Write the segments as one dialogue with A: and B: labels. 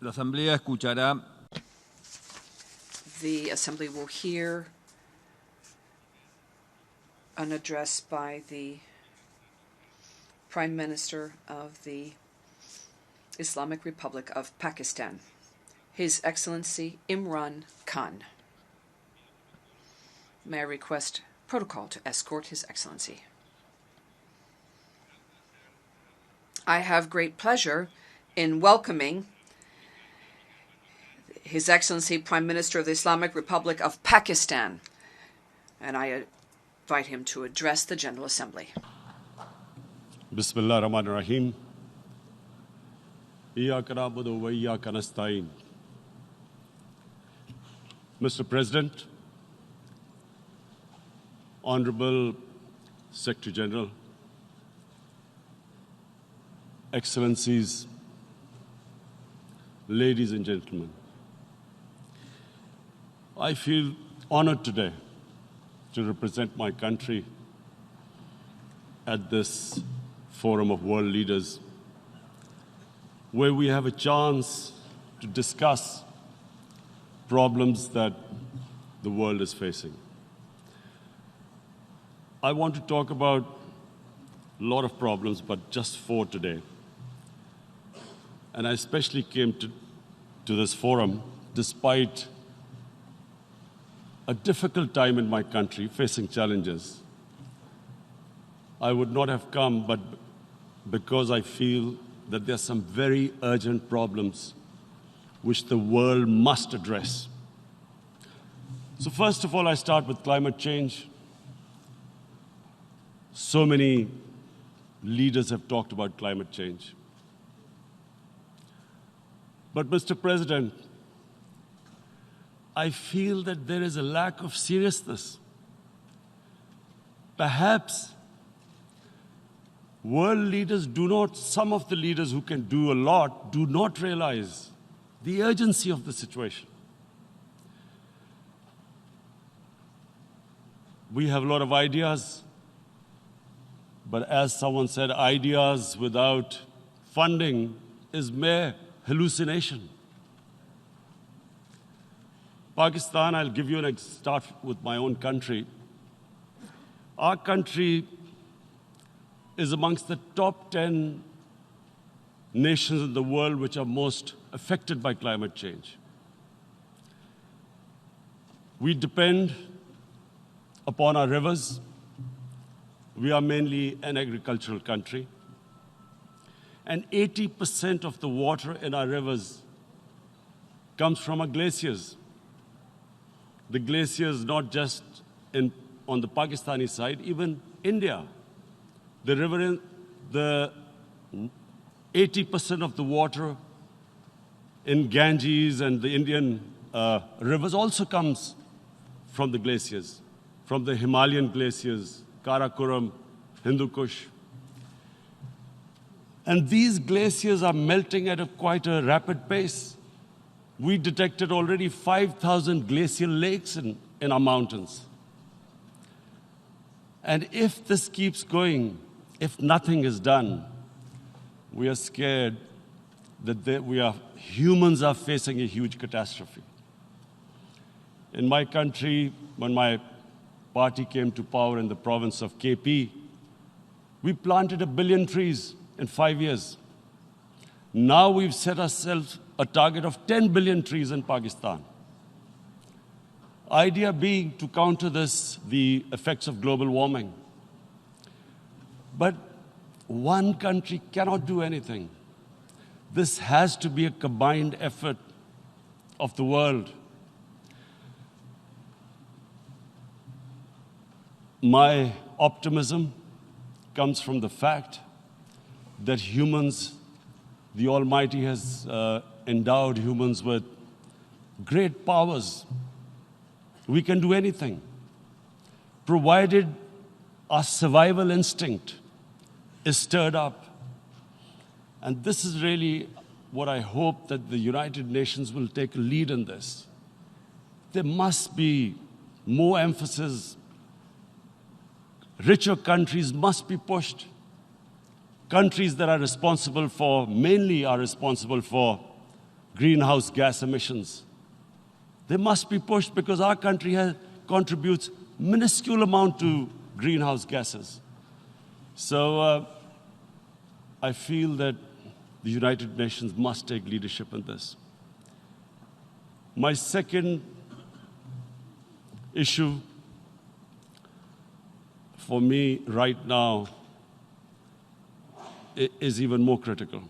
A: La Asamblea escuchará.
B: The Assembly will hear an address by the Prime Minister of the Islamic Republic of Pakistan, His Excellency Imran Khan. May I request protocol to escort His Excellency. I have great pleasure in welcoming His Excellency Prime Minister of the Islamic Republic of Pakistan, and I invite him to address the General Assembly.
C: Bismillah ar-Rahman ar-Rahim. Iyyaka na'budu wa iyyaka nasta'in. Mr. President, Honorable Secretary General, Excellencies, ladies and gentlemen, I feel honored today to represent my country at this forum of world leaders, where we have a chance to discuss problems that the world is facing. I want to talk about a lot of problems, but just 4 today. And I especially came to this forum despite a difficult time in my country, facing challenges. I would not have come, but because I feel that there are some very urgent problems which the world must address. So first of all, I start with climate change. So many leaders have talked about climate change. But Mr. President, I feel that there is a lack of seriousness. Perhaps world leaders some of the leaders who can do a lot, do not realize the urgency of the situation. We have a lot of ideas, but as someone said, ideas without funding is mere hallucination. Pakistan, I'll give you start with my own country. Our country is amongst the top 10 nations in the world which are most affected by climate change. We depend upon our rivers. We are mainly an agricultural country. And 80% of the water in our rivers comes from our glaciers. The glaciers, not just on the Pakistani side, even India. The 80% of the water in Ganges and the Indian rivers also comes from the glaciers, from the Himalayan glaciers, Karakoram, Hindu Kush. And these glaciers are melting at quite a rapid pace. We detected already 5,000 glacial lakes in our mountains. And if this keeps going, if nothing is done, we are scared that humans are facing a huge catastrophe. In my country, when my party came to power in the province of KP, we planted 1 billion trees in 5 years. Now we've set ourselves a target of 10 billion trees in Pakistan. Idea being to counter the effects of global warming. But one country cannot do anything. This has to be a combined effort of the world. My optimism comes from the fact that humans, the Almighty has endowed humans with great powers. We can do anything, provided our survival instinct is stirred up. And this is really what I hope that the United Nations will take a lead in this. There must be more emphasis. Richer countries must be pushed. Countries that are responsible for, mainly are responsible for greenhouse gas emissions. They must be pushed because our country contributes minuscule amount to greenhouse gases. So I feel that the United Nations must take leadership in this. My second issue for me right now is even more critical.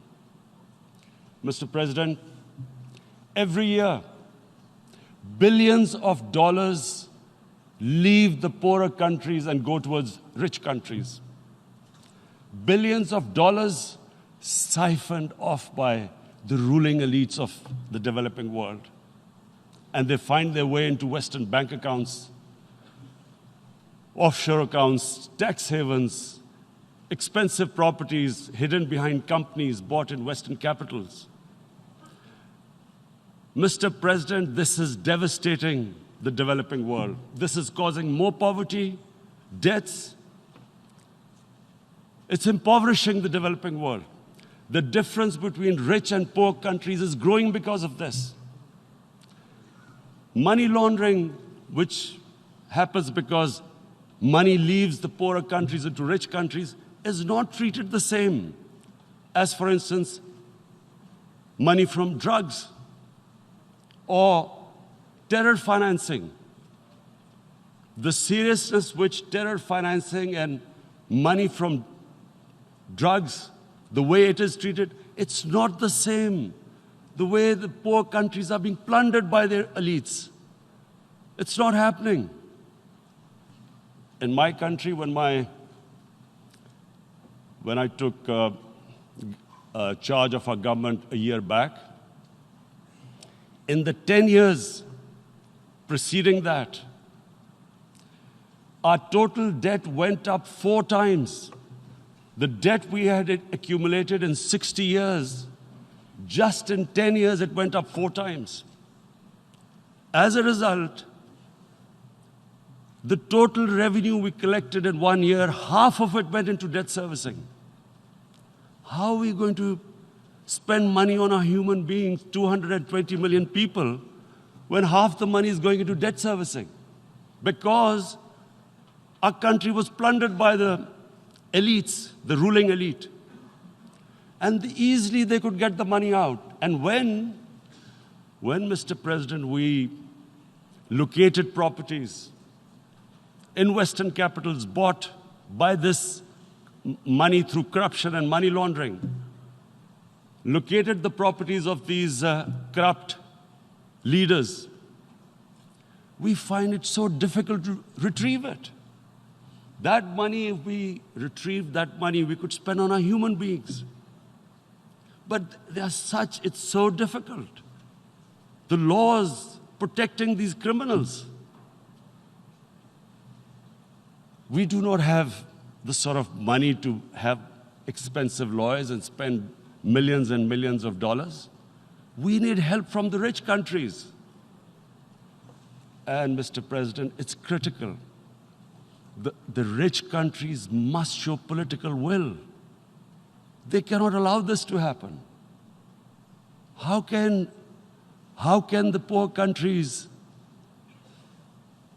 C: Mr. President, every year, billions of dollars leave the poorer countries and go towards rich countries. Billions of dollars siphoned off by the ruling elites of the developing world. And they find their way into Western bank accounts, offshore accounts, tax havens, expensive properties hidden behind companies bought in Western capitals. Mr. President, this is devastating the developing world. This is causing more poverty, debts. It's impoverishing the developing world. The difference between rich and poor countries is growing because of this. Money laundering, which happens because money leaves the poorer countries into rich countries, is not treated the same as, for instance, money from drugs or terror financing. The seriousness which terror financing and money from drugs, the way it is treated, it's not the same. The way the poor countries are being plundered by their elites. It's not happening. In my country, when I took charge of our government a year back, in the 10 years preceding that, our total debt went up 4 times. The debt we had accumulated in 60 years, just in 10 years, it went up 4 times. As a result, the total revenue we collected in 1 year, half of it went into debt servicing. How are we going to spend money on our human beings, 220 million people, when half the money is going into debt servicing? Because our country was plundered by the elites, the ruling elite. And easily they could get the money out. And when Mr. President, we located properties in Western capitals bought by this money through corruption and money laundering, located the properties of these corrupt leaders, we find it so difficult to retrieve it. That money, if we retrieved that money, we could spend on our human beings. But it's so difficult. The laws protecting these criminals. We do not have the sort of money to have expensive lawyers and spend millions and millions of dollars. We need help from the rich countries. And Mr. President, it's critical. The rich countries must show political will. They cannot allow this to happen. How can the poor countries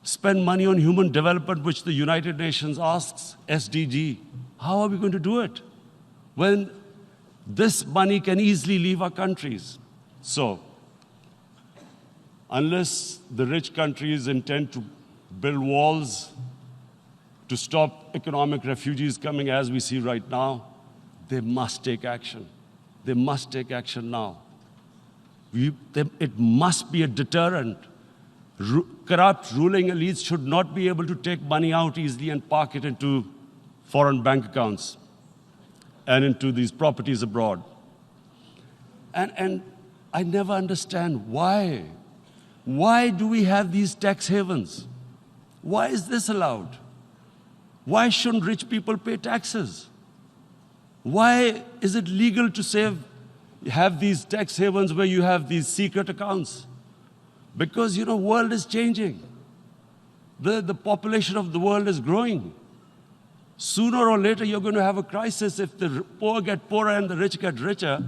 C: spend money on human development, which the United Nations asks, SDG? How are we going to do it when this money can easily leave our countries? So, unless the rich countries intend to build walls to stop economic refugees coming as we see right now, they must take action. They must take action now. It must be a deterrent. Corrupt ruling elites should not be able to take money out easily and park it into foreign bank accounts and into these properties abroad. And I never understand why. Why do we have these tax havens? Why is this allowed? Why shouldn't rich people pay taxes? Why is it legal to have these tax havens where you have these secret accounts? Because, the world is changing. The population of the world is growing. Sooner or later, you're going to have a crisis if the poor get poorer and the rich get richer.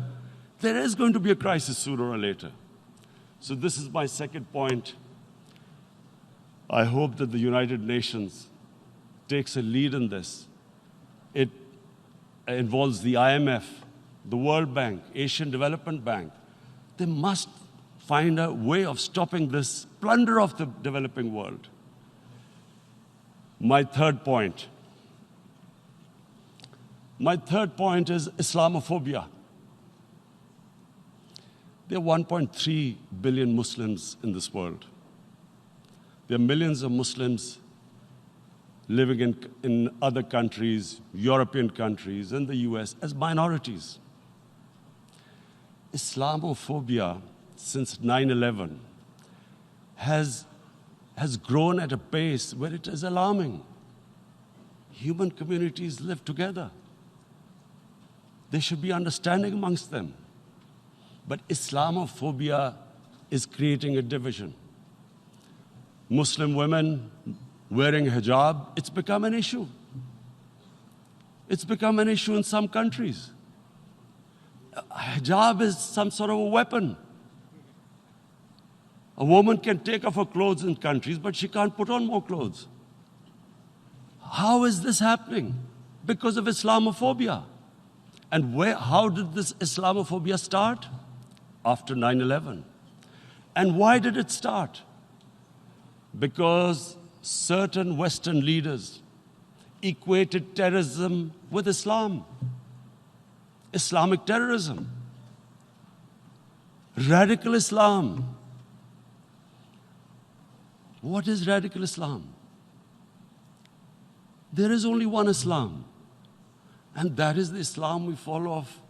C: There is going to be a crisis sooner or later. So this is my second point. I hope that the United Nations takes a lead in this. It involves the IMF, the World Bank, Asian Development Bank. They must find a way of stopping this plunder of the developing world. My third point is Islamophobia. There are 1.3 billion Muslims in this world. There are millions of Muslims living in other countries, European countries, in the US, as minorities. Islamophobia, since 9/11, has grown at a pace where it is alarming. Human communities live together. There should be understanding amongst them. But Islamophobia is creating a division. Muslim women wearing hijab, it's become an issue. It's become an issue in some countries. Hijab is some sort of a weapon. A woman can take off her clothes in countries, but she can't put on more clothes. How is this happening? Because of Islamophobia. And how did this Islamophobia start? After 9/11. And why did it start? Because certain Western leaders equated terrorism with Islam. Islamic terrorism. Radical Islam. What is radical Islam? There is only one Islam. And that is the Islam we follow of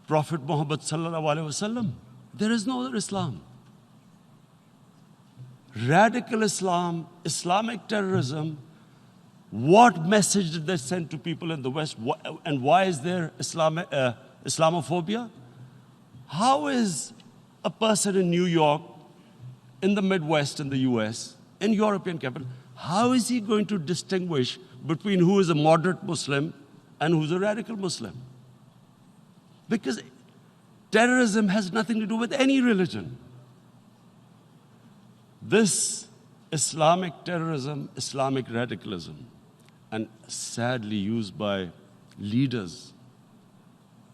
C: Prophet Muhammad sallallahu alaihi wasallam. There is no other Islam. Radical Islam, Islamic terrorism, what message did they send to people in the West? And why is there Islamophobia? How is a person in New York, in the Midwest, in the US, in European capital, how is he going to distinguish between who is a moderate Muslim and who's a radical Muslim? Because terrorism has nothing to do with any religion. This Islamic terrorism, Islamic radicalism, and sadly used by leaders,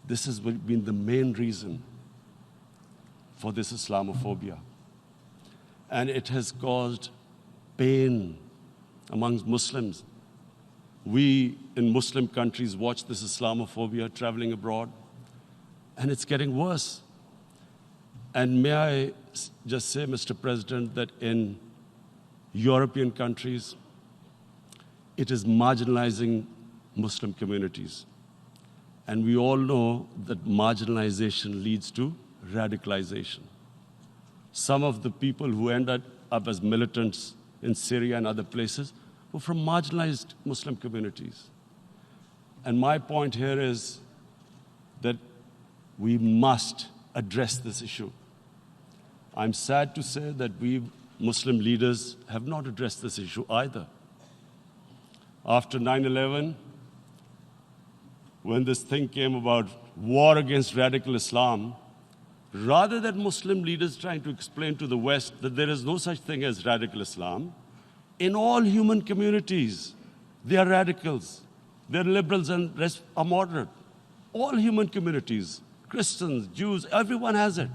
C: this has been the main reason for this Islamophobia. And it has caused pain amongst Muslims. We in Muslim countries watch this Islamophobia traveling abroad, and it's getting worse. And may I just say, Mr. President, that in European countries, it is marginalizing Muslim communities. And we all know that marginalization leads to radicalization. Some of the people who ended up as militants in Syria and other places were from marginalized Muslim communities. And my point here is that we must address this issue. I'm sad to say that we Muslim leaders have not addressed this issue either. After 9/11, when this thing came about war against radical Islam, rather than Muslim leaders trying to explain to the West that there is no such thing as radical Islam, in all human communities, they are radicals. They're liberals and rest are moderate. All human communities, Christians, Jews, everyone has it.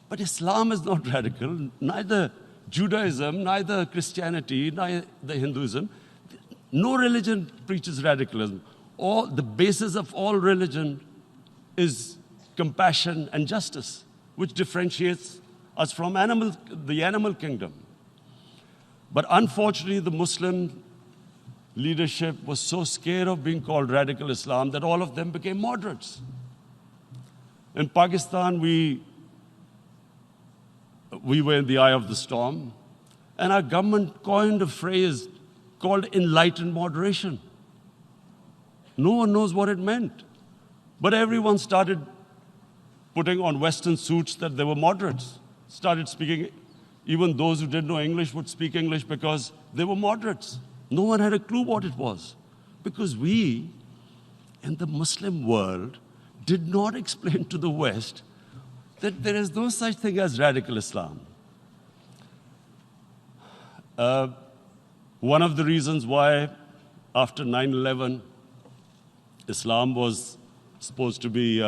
C: But Islam is not radical, neither Judaism, neither Christianity, neither Hinduism. No religion preaches radicalism. The basis of all religion is compassion and justice, which differentiates us from the animal kingdom. But unfortunately, the Muslim leadership was so scared of being called radical Islam that all of them became moderates. In Pakistan, we were in the eye of the storm, and our government coined a phrase called enlightened moderation. No one knows what it meant. But everyone started putting on Western suits that they were moderates, started speaking. Even those who didn't know English would speak English because they were moderates. No one had a clue what it was. Because we, in the Muslim world, did not explain to the West that there is no such thing as radical Islam. One of the reasons why after 9/11 Islam was supposed to be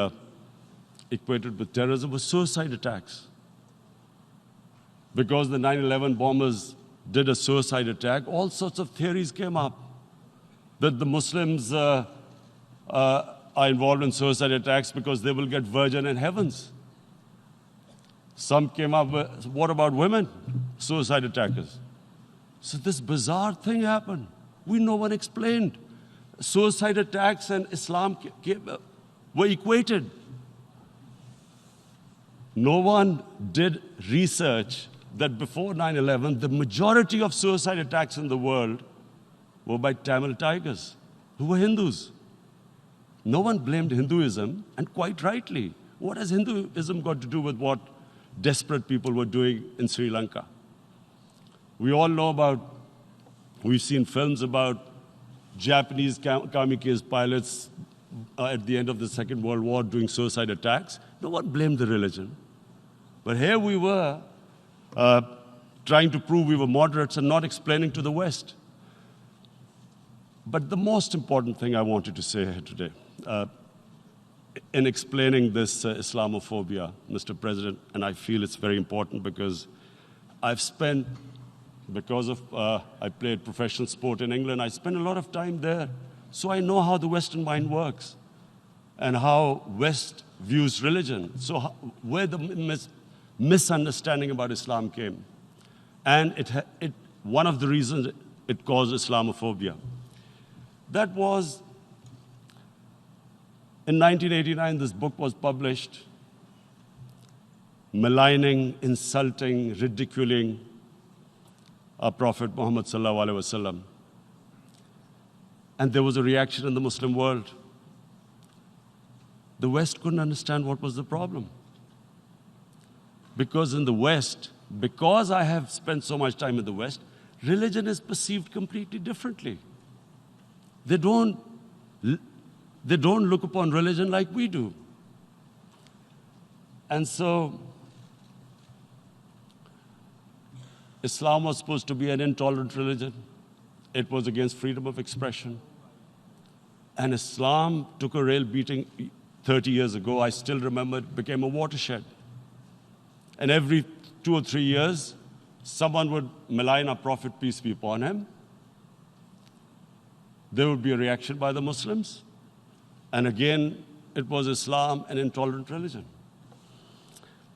C: equated with terrorism was suicide attacks. Because the 9/11 bombers did a suicide attack, all sorts of theories came up that the Muslims are involved in suicide attacks because they will get virgin in heavens. Some came up with, what about women, suicide attackers? So this bizarre thing happened. No one explained. Suicide attacks and Islam were equated. No one did research that before 9/11, the majority of suicide attacks in the world were by Tamil Tigers, who were Hindus. No one blamed Hinduism, and quite rightly. What has Hinduism got to do with what desperate people were doing in Sri Lanka? We all know we've seen films about Japanese kamikaze pilots at the end of the Second World War doing suicide attacks. No one blamed the religion. But here we were trying to prove we were moderates and not explaining to the West. But the most important thing I wanted to say here today, in explaining this Islamophobia, Mr. President, and I feel it's very important because I played professional sport in England, I spent a lot of time there, so I know how the Western mind works and how West views religion. So where the misunderstanding about Islam came. And one of the reasons it caused Islamophobia. That was, in 1989, this book was published, maligning, insulting, ridiculing our Prophet Muhammad sallallahu alaihi wasallam. And there was a reaction in the Muslim world. The West couldn't understand what was the problem. Because in the West, because I have spent so much time in the West, religion is perceived completely differently. They don't look upon religion like we do. And so, Islam was supposed to be an intolerant religion. It was against freedom of expression. And Islam took a real beating 30 years ago. I still remember it became a watershed. And every 2 or 3 years, someone would malign our Prophet, peace be upon him. There would be a reaction by the Muslims. And again, it was Islam, an intolerant religion.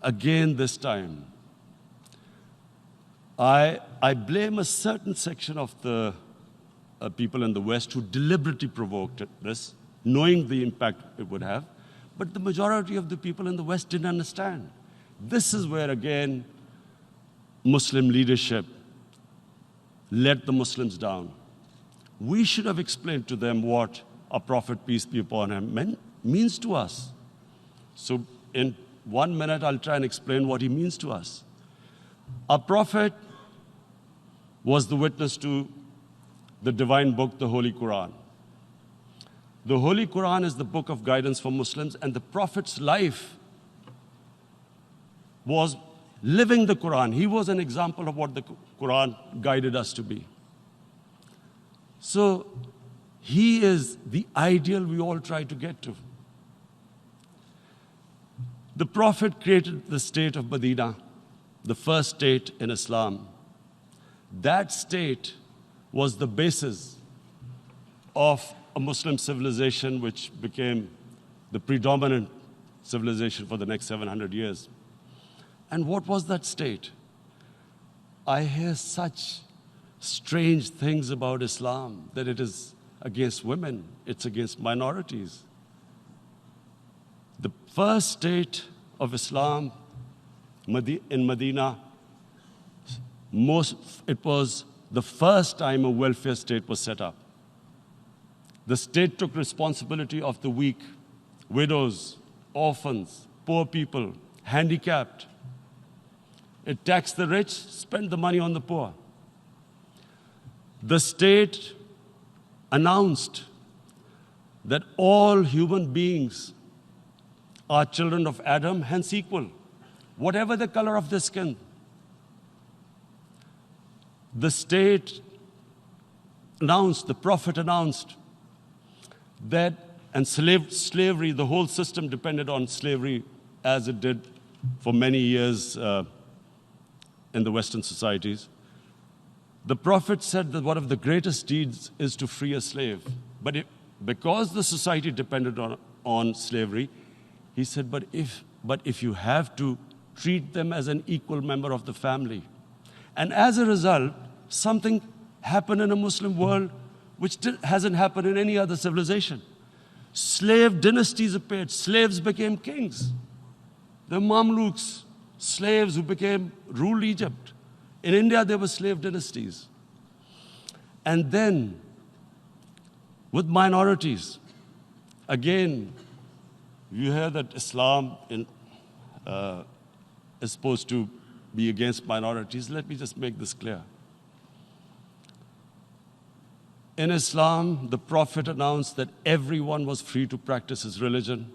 C: Again, this time, I blame a certain section of the people in the West who deliberately provoked this, knowing the impact it would have. But the majority of the people in the West didn't understand. This is where, again, Muslim leadership let the Muslims down. We should have explained to them what our Prophet, peace be upon him, means to us. So in 1 minute, I'll try and explain what he means to us. Our Prophet was the witness to the divine book, the Holy Quran. The Holy Quran is the book of guidance for Muslims, and the Prophet's life was living the Quran. He was an example of what the Quran guided us to be. So he is the ideal we all try to get to. The Prophet created the state of Medina, the first state in Islam. That state was the basis of a Muslim civilization which became the predominant civilization for the next 700 years. And what was that state? I hear such strange things about Islam, that it is against women, it's against minorities. The first state of Islam in Medina, it was the first time a welfare state was set up. The state took responsibility of the weak, widows, orphans, poor people, handicapped. It taxed the rich, spent the money on the poor. The state announced that all human beings are children of Adam, hence equal, whatever the color of their skin. The state announced, the Prophet announced that, and slavery, the whole system depended on slavery as it did for many years in the Western societies. The Prophet said that one of the greatest deeds is to free a slave. But because the society depended on slavery, he said, but if you have to, treat them as an equal member of the family. And as a result, something happened in a Muslim world which hasn't happened in any other civilization. Slave dynasties appeared. Slaves became kings. The Mamluks, slaves who ruled Egypt. In India, there were slave dynasties. And then, with minorities, again, you hear that Islam is supposed to be against minorities. Let me just make this clear. In Islam, the Prophet announced that everyone was free to practice his religion.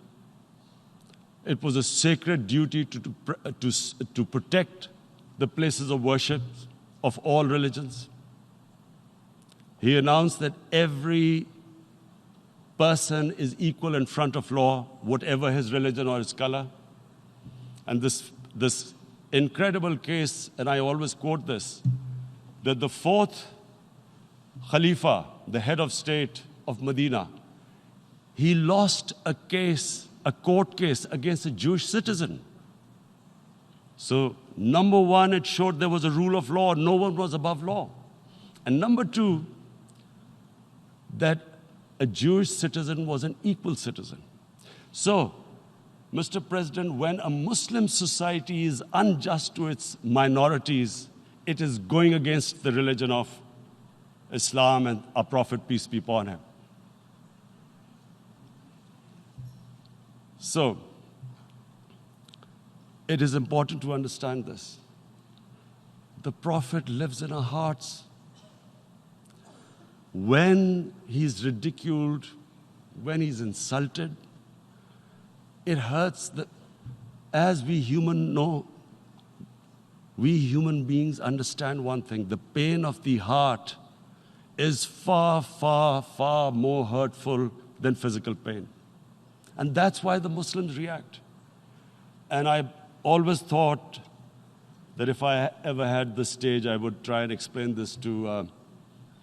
C: It was a sacred duty to protect the places of worship of all religions. He announced that every person is equal in front of law, whatever his religion or his color. And this incredible case, and I always quote this, that the fourth Khalifa, the head of state of Medina, he lost a court case against a Jewish citizen. So, number one, it showed there was a rule of law, no one was above law. And number two, that a Jewish citizen was an equal citizen. So, Mr. President, when a Muslim society is unjust to its minorities, it is going against the religion of Islam and our Prophet, peace be upon him. So, it is important to understand this. The Prophet lives in our hearts. When he's ridiculed, when he's insulted, it hurts. As we human beings understand one thing, the pain of the heart is far, far, far more hurtful than physical pain. And that's why the Muslims react. And I always thought that if I ever had the stage, I would try and explain this to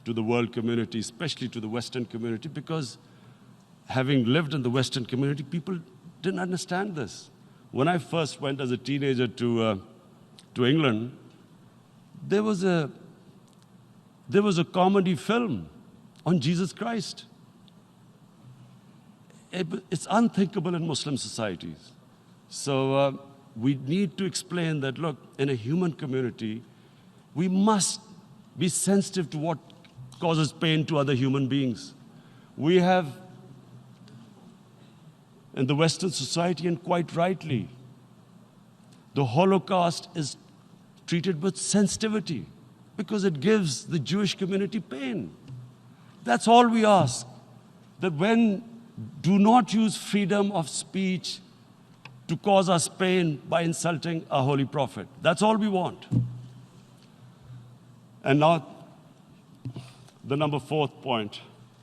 C: the world community, especially to the Western community, because having lived in the Western community, people didn't understand this. When I first went as a teenager to England, there was a comedy film on Jesus Christ. It's unthinkable in Muslim societies. So we need to explain that, look, in a human community, we must be sensitive to what causes pain to other human beings. We have, in the Western society, and quite rightly, the Holocaust is treated with sensitivity because it gives the Jewish community pain. That's all we ask. That do not use freedom of speech to cause us pain by insulting our holy prophet. That's all we want. And now, the number fourth point,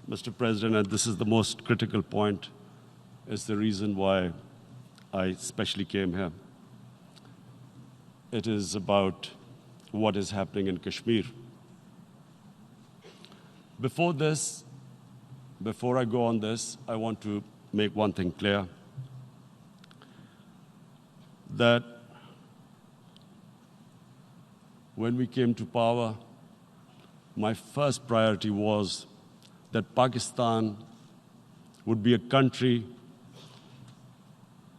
C: Mr. President, and this is the most critical point, is the reason why I especially came here. It is about what is happening in Kashmir. Before I go on this, I want to make one thing clear, that when we came to power, my first priority was that Pakistan would be a country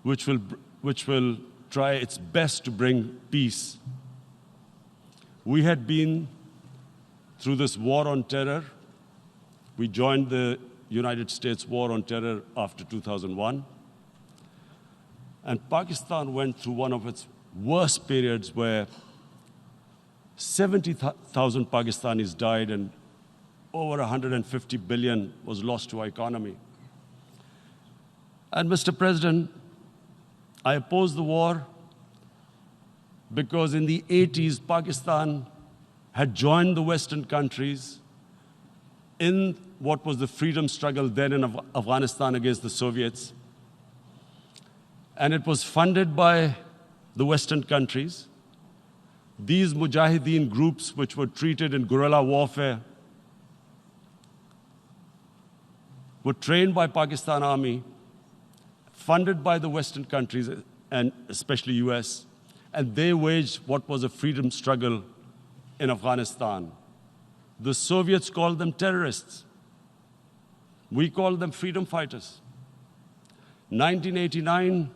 C: which will try its best to bring peace. We had been through this war on terror. We joined the United States war on terror after 2001. And Pakistan went through one of its worst periods where 70,000 Pakistanis died and over 150 billion was lost to our economy. And Mr. President, I opposed the war because in the 80s, Pakistan had joined the Western countries in what was the freedom struggle then in Afghanistan against the Soviets. And it was funded by the Western countries. These Mujahideen groups, which were treated in guerrilla warfare, were trained by Pakistan Army, funded by the Western countries, and especially US, and they waged what was a freedom struggle in Afghanistan. The Soviets called them terrorists. We called them freedom fighters. 1989,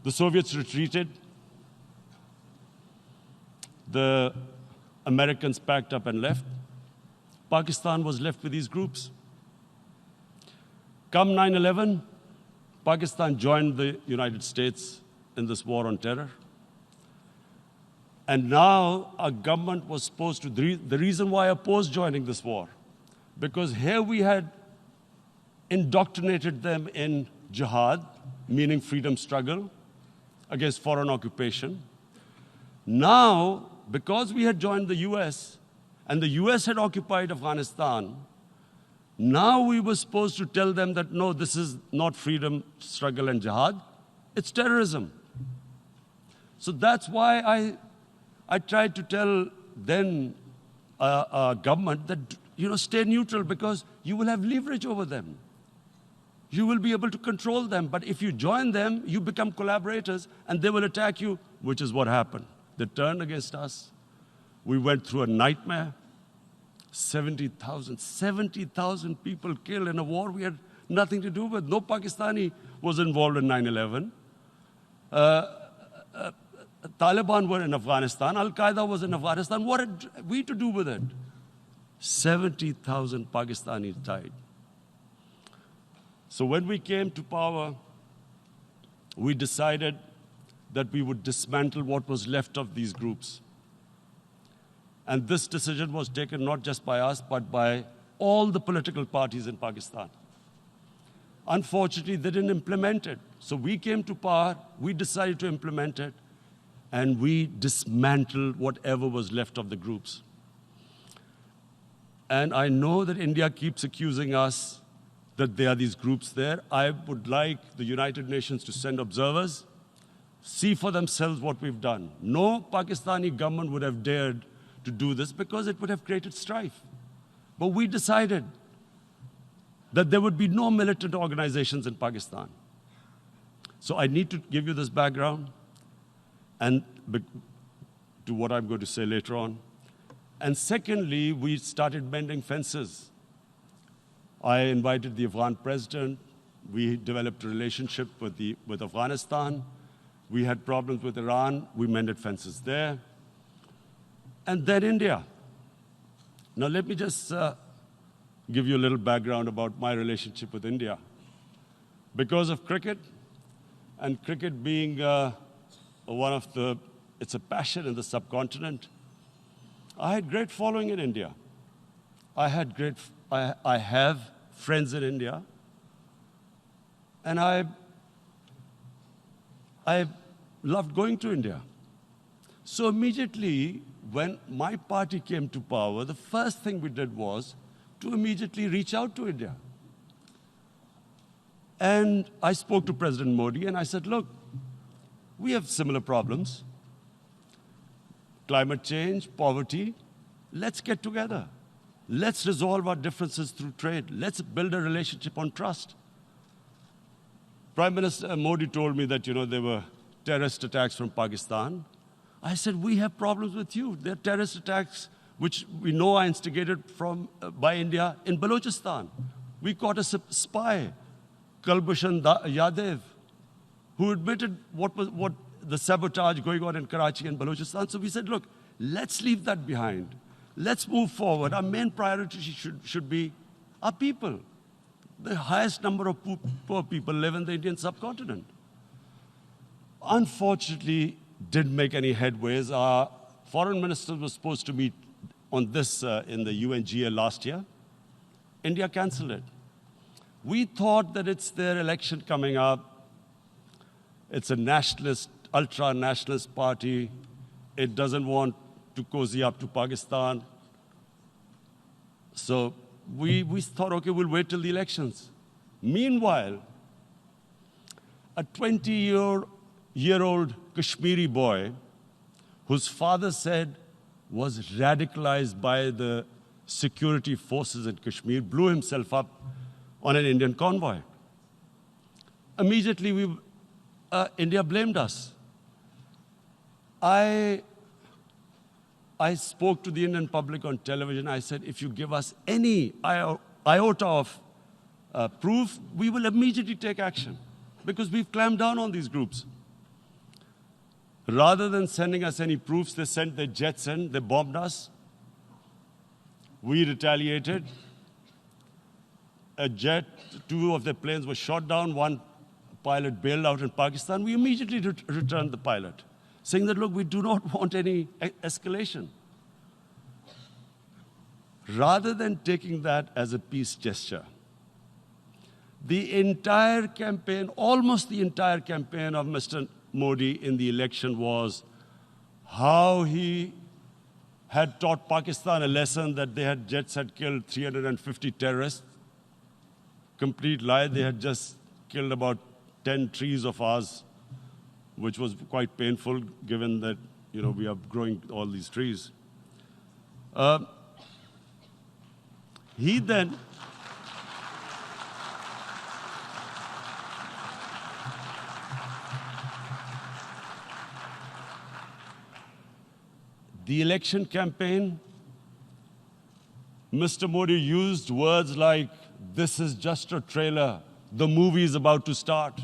C: the Soviets retreated. The Americans packed up and left. Pakistan was left with these groups. Come 9/11, Pakistan joined the United States in this war on terror. And now our government was supposed to, the reason why I opposed joining this war, because here we had indoctrinated them in jihad, meaning freedom struggle against foreign occupation. Now, because we had joined the US, and the US had occupied Afghanistan, now we were supposed to tell them that, no, this is not freedom struggle and jihad, it's terrorism. So that's why I tried to tell then government that, stay neutral because you will have leverage over them. You will be able to control them. But if you join them, you become collaborators and they will attack you, which is what happened. They turned against us. We went through a nightmare. 70,000 people killed in a war we had nothing to do with. No Pakistani was involved in 9/11. Taliban were in Afghanistan. Al-Qaeda was in Afghanistan. What had we to do with it? 70,000 Pakistanis died. So when we came to power, we decided that we would dismantle what was left of these groups. And this decision was taken not just by us, but by all the political parties in Pakistan. Unfortunately, they didn't implement it. So we came to power, we decided to implement it, and we dismantled whatever was left of the groups. And I know that India keeps accusing us that there are these groups there. I would like the United Nations to send observers, see for themselves what we've done. No Pakistani government would have dared to do this because it would have created strife. But we decided that there would be no militant organizations in Pakistan. So I need to give you this background and to what I'm going to say later on. And secondly, we started mending fences. I invited the Afghan president. We developed a relationship with Afghanistan. We had problems with Iran. We mended fences there. And then India. Now let me just give you a little background about my relationship with India. Because of cricket, and cricket being it's a passion in the subcontinent, I had great following in India. I have friends in India, and I loved going to India. So immediately, when my party came to power, the first thing we did was to immediately reach out to India. And I spoke to President Modi, and I said, look, we have similar problems. Climate change, poverty, let's get together. Let's resolve our differences through trade. Let's build a relationship on trust. Prime Minister Modi told me that, there were terrorist attacks from Pakistan. I said, we have problems with you. There are terrorist attacks which we know are instigated by India in Balochistan. We caught a spy, Kulbhushan Yadav, who admitted what the sabotage going on in Karachi and Balochistan. So we said, look, let's leave that behind. Let's move forward. Our main priority should be our people. The highest number of poor people live in the Indian subcontinent. Unfortunately, didn't make any headways. Our foreign minister was supposed to meet on this in the UNGA last year. India cancelled it. We thought that it's their election coming up. It's a nationalist, ultra-nationalist party. It doesn't want to cozy up to Pakistan. So we thought, okay, we'll wait till the elections. Meanwhile, a 20-year-old Kashmiri boy, whose father said was radicalized by the security forces in Kashmir, blew himself up on an Indian convoy. Immediately, India blamed us. I spoke to the Indian public on television. I said, if you give us any iota of proof, we will immediately take action, because we've clamped down on these groups. Rather than sending us any proofs, they sent their jets in, they bombed us. We retaliated. A jet, 2 of their planes were shot down, 1 pilot bailed out in Pakistan. We immediately returned the pilot, saying that, look, we do not want any escalation. Rather than taking that as a peace gesture, the entire campaign, almost the entire campaign of Mr. Modi in the election was how he had taught Pakistan a lesson that jets had killed 350 terrorists. Complete lie. They had just killed about 10 trees of ours, which was quite painful given that, we are growing all these trees. He then the election campaign, Mr. Modi used words like, this is just a trailer, the movie is about to start.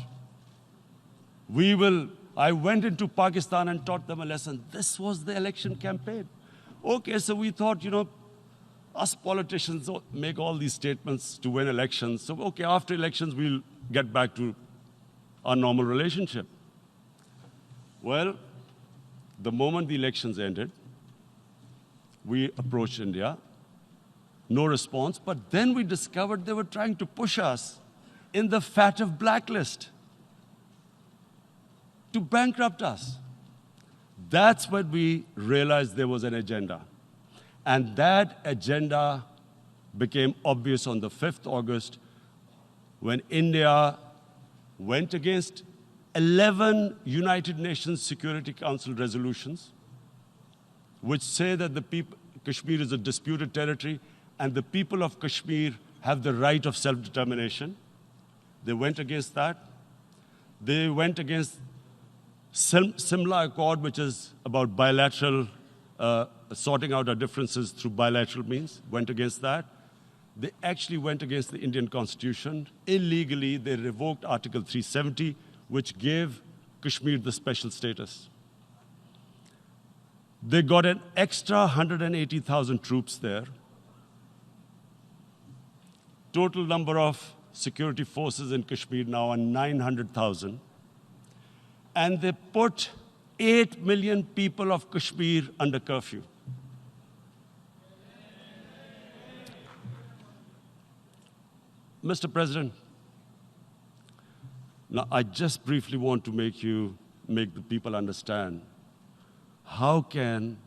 C: I went into Pakistan and taught them a lesson. This was the election campaign. Okay, so we thought, us politicians make all these statements to win elections. So, okay, after elections, we'll get back to our normal relationship. Well, the moment the elections ended, we approached India. No response, but then we discovered they were trying to push us in the FATF blacklist to bankrupt us. That's when we realized there was an agenda. And that agenda became obvious on the 5th August when India went against 11 United Nations Security Council resolutions, which say that Kashmir is a disputed territory and the people of Kashmir have the right of self-determination. They went against that. They went against Simla Accord, which is about bilateral, sorting out our differences through bilateral means, went against that. They actually went against the Indian Constitution. Illegally, they revoked Article 370, which gave Kashmir the special status. They got an extra 180,000 troops there. Total number of security forces in Kashmir now are 900,000. And they put 8 million people of Kashmir under curfew. Mr. President, now I just briefly want to make the people understand, how can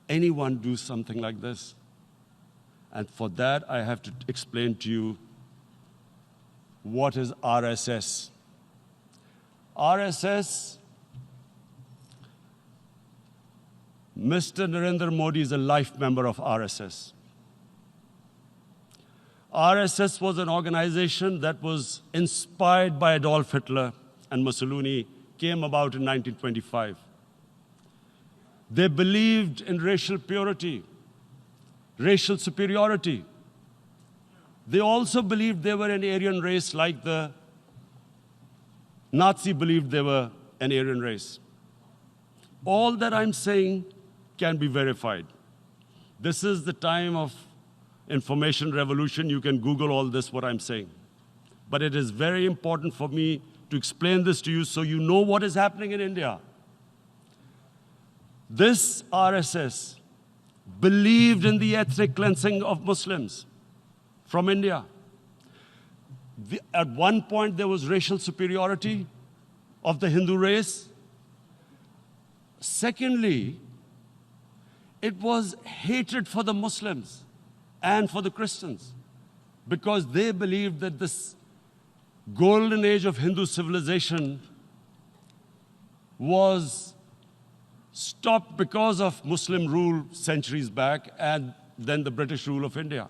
C: anyone do something like this? And for that, I have to explain to you what is RSS. RSS, Mr. Narendra Modi is a life member of RSS. RSS was an organization that was inspired by Adolf Hitler and Mussolini, came about in 1925. They believed in racial purity, racial superiority. They also believed they were an Aryan race like the Nazi believed they were an Aryan race. All that I'm saying can be verified. This is the time of information revolution. You can Google all this, what I'm saying. But it is very important for me to explain this to you so you know what is happening in India. This RSS believed in the ethnic cleansing of Muslims from India. At one point, there was racial superiority of the Hindu race. Secondly, it was hatred for the Muslims and for the Christians, because they believed that this golden age of Hindu civilization was stopped because of Muslim rule centuries back and then the British rule of India.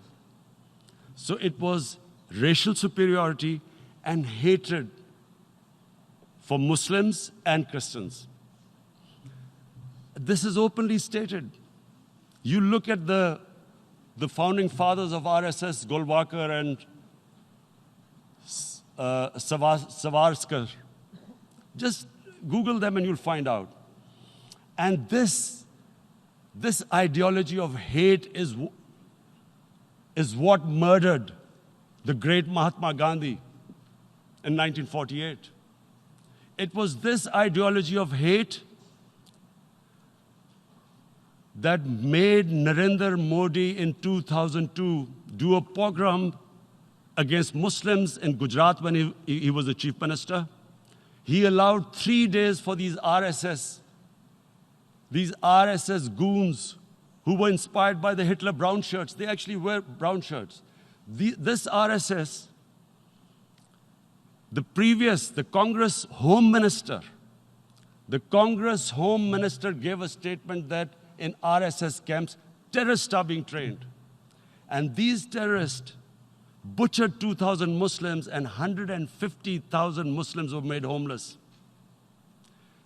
C: So it was racial superiority and hatred for Muslims and Christians. This is openly stated. You look at the founding fathers of RSS, Golwalkar and Savarkar. Just Google them and you'll find out. And this ideology of hate is what murdered the great Mahatma Gandhi in 1948. It was this ideology of hate that made Narendra Modi in 2002 do a pogrom against Muslims in Gujarat when he was the chief minister. He allowed 3 days for these RSS goons who were inspired by the Hitler brown shirts. They actually wear brown shirts. This RSS, the Congress Home Minister gave a statement that in RSS camps, terrorists are being trained. And these terrorists butchered 2,000 Muslims and 150,000 Muslims were made homeless.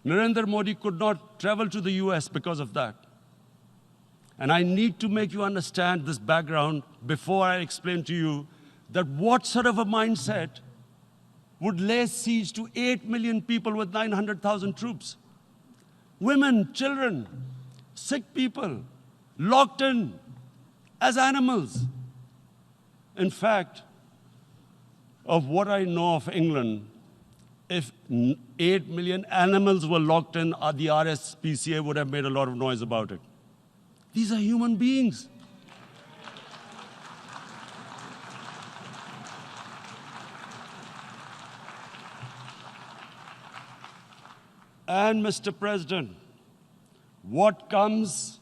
C: Narendra Modi could not travel to the US because of that. And I need to make you understand this background before I explain to you that what sort of a mindset would lay siege to 8 million people with 900,000 troops. Women, children, sick people, locked in as animals. In fact, of what I know of England, if 8 million animals were locked in, the RSPCA would have made a lot of noise about it. These are human beings. And Mr. President, what comes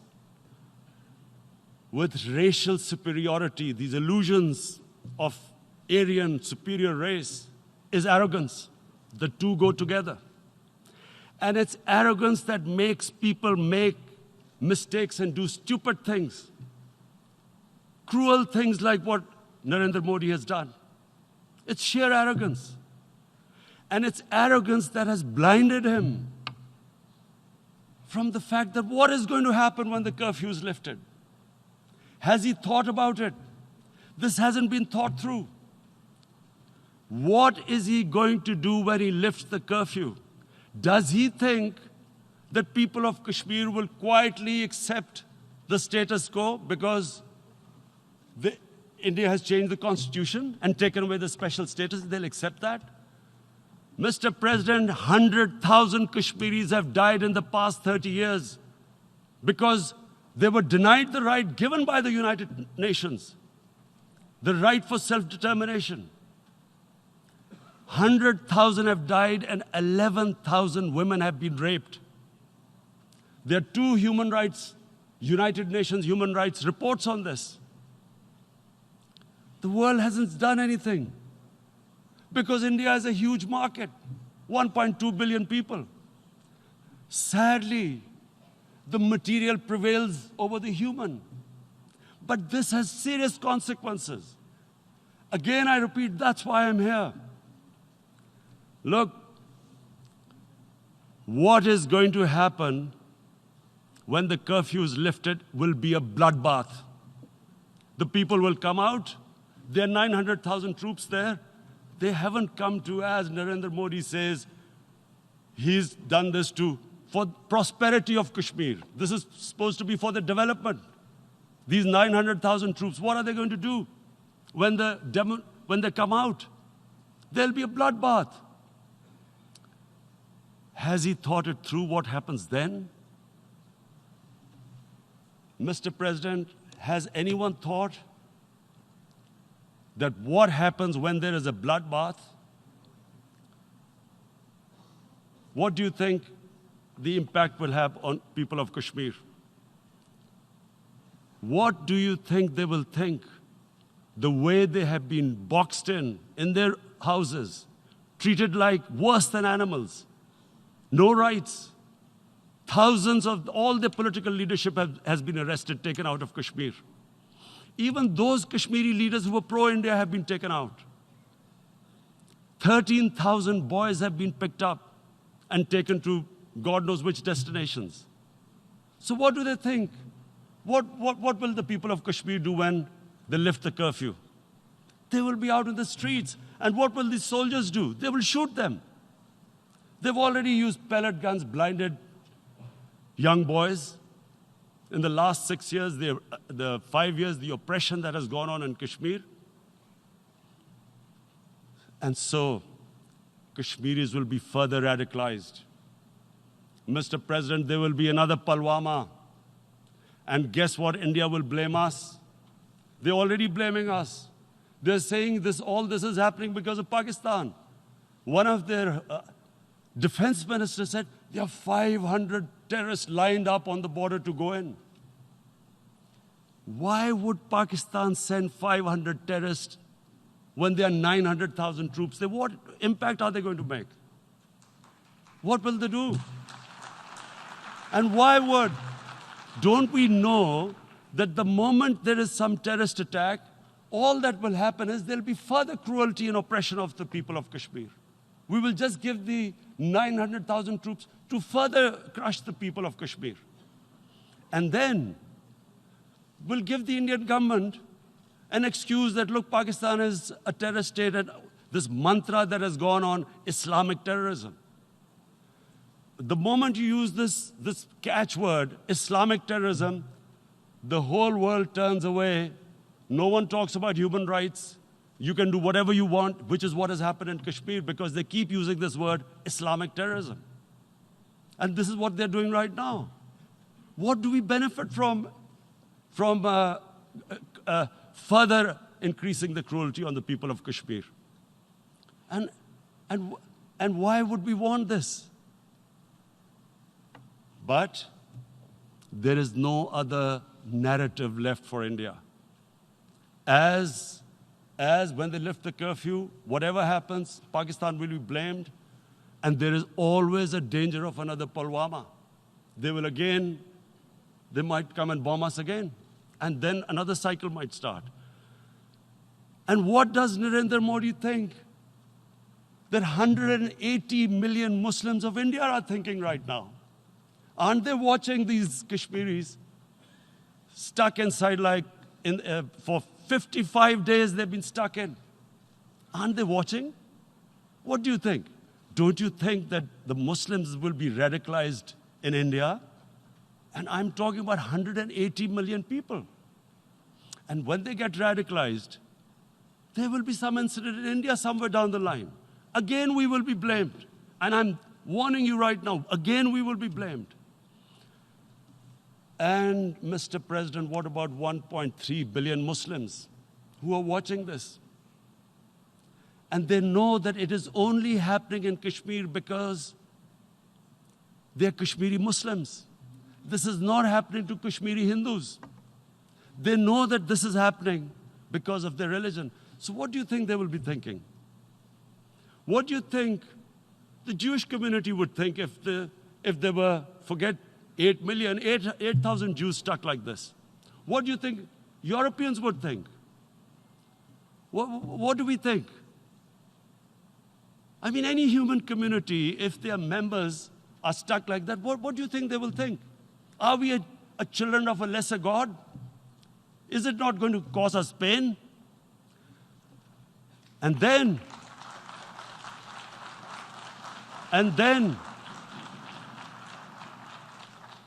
C: with racial superiority, these illusions of Aryan superior race, is arrogance. The two go together. And it's arrogance that makes people make mistakes and do stupid things. Cruel things like what Narendra Modi has done. It's sheer arrogance. And it's arrogance that has blinded him from the fact that what is going to happen when the curfew is lifted? Has he thought about it? This hasn't been thought through. What is he going to do when he lifts the curfew? Does he think that people of Kashmir will quietly accept the status quo because India has changed the constitution and taken away the special status? They'll accept that? Mr. President, 100,000 Kashmiris have died in the past 30 years because they were denied the right given by the United Nations, the right for self-determination. 100,000 have died and 11,000 women have been raped. There are 2 United Nations human rights reports on this. The world hasn't done anything because India is a huge market, 1.2 billion people. Sadly, the material prevails over the human. But this has serious consequences. Again, I repeat, that's why I'm here. Look, what is going to happen when the curfew is lifted will be a bloodbath. The people will come out. There are 900,000 troops there. They haven't come to, as Narendra Modi says, he's done this for prosperity of Kashmir. This is supposed to be for the development. These 900,000 troops, what are they going to do when they come out? There'll be a bloodbath. Has he thought it through what happens then? Mr. President, has anyone thought that what happens when there is a bloodbath? What do you think the impact will have on people of Kashmir? What do you think they will think? The way they have been boxed in their houses, treated like worse than animals, no rights. Thousands of all the political leadership has been arrested, taken out of Kashmir. Even those Kashmiri leaders who were pro-India have been taken out. 13,000 boys have been picked up and taken to God knows which destinations. So what do they think? What will the people of Kashmir do when they lift the curfew? They will be out in the streets. And what will these soldiers do? They will shoot them. They've already used pellet guns, blinded young boys. In the last 6 years, the 5 years, the oppression that has gone on in Kashmir. And so, Kashmiris will be further radicalized. Mr. President, there will be another Pulwama. And guess what? India will blame us. They're already blaming us. They're saying all this is happening because of Pakistan. One of their defense ministers said, there are 500 terrorists lined up on the border to go in. Why would Pakistan send 500 terrorists when there are 900,000 troops? What impact are they going to make? What will they do? And why would? Don't we know that the moment there is some terrorist attack, all that will happen is there'll be further cruelty and oppression of the people of Kashmir. We will just give the 900,000 troops to further crush the people of Kashmir. And then we'll give the Indian government an excuse that, look, Pakistan is a terrorist state, and this mantra that has gone on, Islamic terrorism. The moment you use this catchword, Islamic terrorism, the whole world turns away. No one talks about human rights. You can do whatever you want, which is what has happened in Kashmir, because they keep using this word, Islamic terrorism. And this is what they're doing right now. What do we benefit from further increasing the cruelty on the people of Kashmir? And why would we want this? But there is no other narrative left for India. As when they lift the curfew, whatever happens, Pakistan will be blamed, and there is always a danger of another Pulwama. They might come and bomb us again, and then another cycle might start. And what does Narendra Modi think? That 180 million Muslims of India are thinking right now. Aren't they watching these Kashmiris stuck inside for 55 days they've been stuck in? Aren't they watching? What do you think? Don't you think that the Muslims will be radicalized in India? And I'm talking about 180 million people. And when they get radicalized, there will be some incident in India somewhere down the line. Again, we will be blamed. And I'm warning you right now, again, we will be blamed. And, Mr. President, what about 1.3 billion Muslims who are watching this? And they know that it is only happening in Kashmir because they're Kashmiri Muslims. This is not happening to Kashmiri Hindus. They know that this is happening because of their religion. So what do you think they will be thinking? What do you think the Jewish community would think if they were, forget 8,000 Jews stuck like this? What do you think Europeans would think? What do we think? I mean, any human community, if their members are stuck like that, what do you think they will think? Are we a children of a lesser God? Is it not going to cause us pain? And then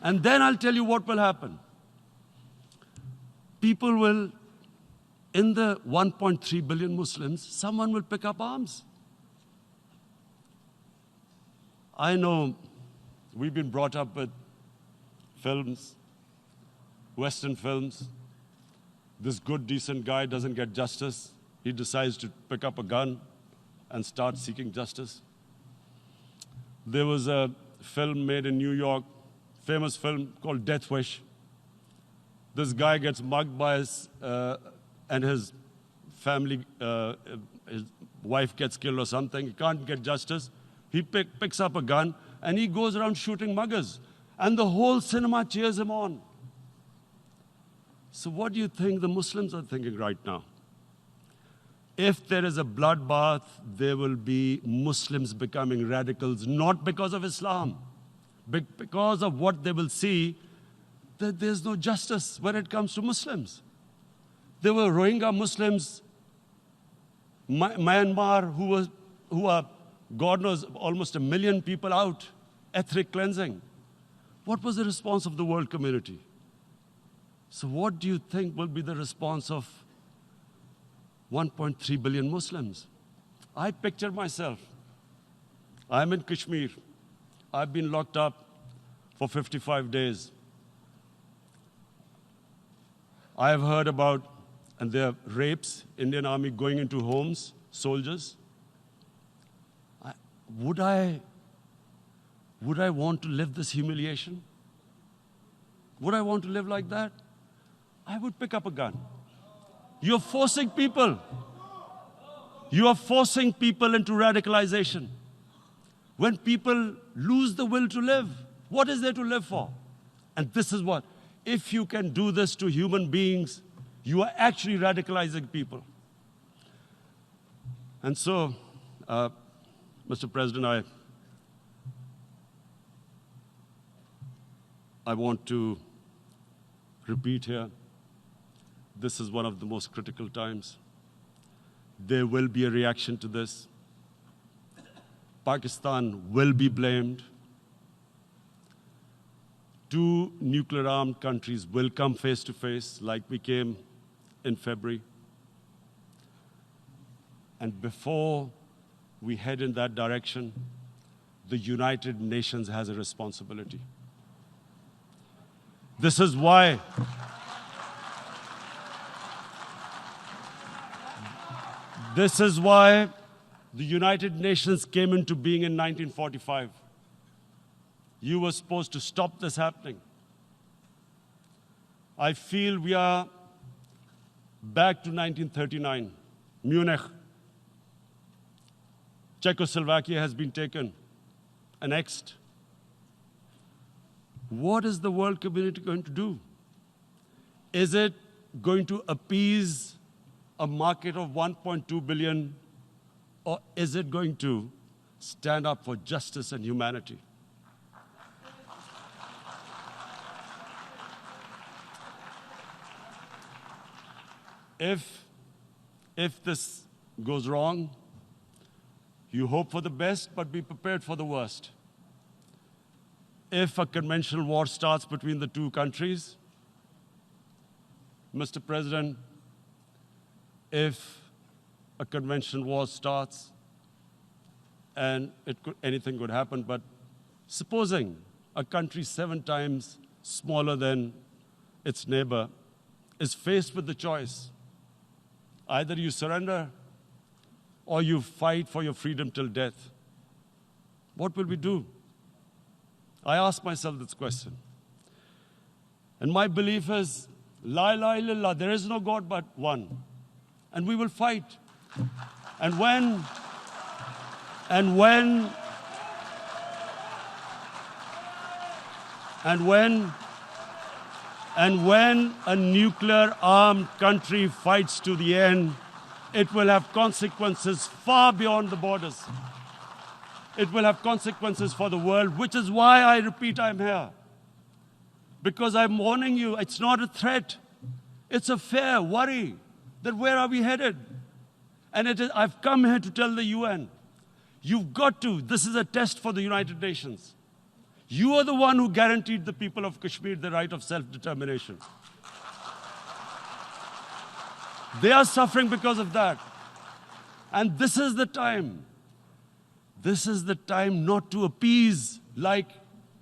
C: I'll tell you what will happen. People will, in the 1.3 billion Muslims, someone will pick up arms. I know we've been brought up with films, Western films. This good, decent guy doesn't get justice. he decides to pick up a gun and start seeking justice. There was a film made in New York, famous film called Death Wish. This guy gets mugged by and his family, his wife gets killed or something. He can't get justice. He picks up a gun and he goes around shooting muggers. And the whole cinema cheers him on. So what do you think the Muslims are thinking right now? If there is a bloodbath, there will be Muslims becoming radicals, not because of Islam, but because of what they will see, that there's no justice when it comes to Muslims. There were Rohingya Muslims, Myanmar, who are, God knows, almost 1 million people out, ethnic cleansing. What was the response of the world community? So what do you think will be the response of 1.3 billion Muslims? I picture myself. I'm in Kashmir. I've been locked up for 55 days. I have heard about, and there are rapes, Indian Army going into homes, soldiers. Would I want to live this humiliation? Would I want to live like that? I would pick up a gun. You're forcing people. You are forcing people into radicalization. When people lose the will to live, what is there to live for? And this is what, if you can do this to human beings, you are actually radicalizing people. And so, Mr. President, I want to repeat here, this is one of the most critical times. There will be a reaction to this. Pakistan will be blamed. 2 nuclear-armed countries will come face to face like we came in February. And before we head in that direction, the United Nations has a responsibility. This is why the United Nations came into being in 1945. You were supposed to stop this happening. I feel we are back to 1939, Munich. Czechoslovakia has been taken, annexed. What is the world community going to do? Is it going to appease a market of 1.2 billion, or is it going to stand up for justice and humanity? If this goes wrong, you hope for the best, but be prepared for the worst. If a conventional war starts between the 2 countries, Mr. President, if a conventional war starts, and anything could happen, but supposing a country 7 times smaller than its neighbor is faced with the choice, either you surrender or you fight for your freedom till death, what will we do? I ask myself this question. And my belief is, La ilaha illallah, there is no God but one. And we will fight. And when a nuclear-armed country fights to the end, it will have consequences far beyond the borders. It will have consequences for the world, which is why I repeat I'm here. Because I'm warning you, it's not a threat. It's a fair worry that where are we headed? And I've come here to tell the UN, you've got to, this is a test for the United Nations. You are the one who guaranteed the people of Kashmir the right of self-determination. They are suffering because of that. And this is the time. This is the time not to appease like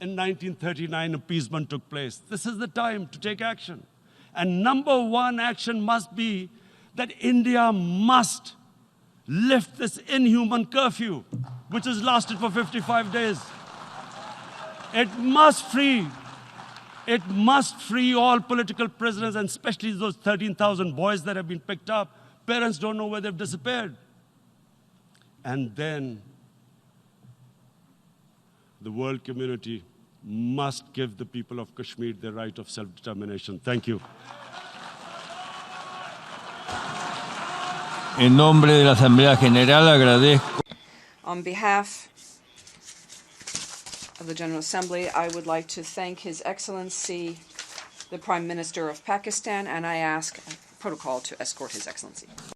C: in 1939 appeasement took place. This is the time to take action. And number 1 action must be that India must lift this inhuman curfew, which has lasted for 55 days. It must free all political prisoners, and especially those 13,000 boys that have been picked up. Parents don't know where they've disappeared. And then the world community must give the people of Kashmir the right of self-determination. Thank you.
A: En nombre de la Asamblea General agradezco.
B: On behalf of the General Assembly, I would like to thank His Excellency, the Prime Minister of Pakistan, and I ask protocol to escort His Excellency.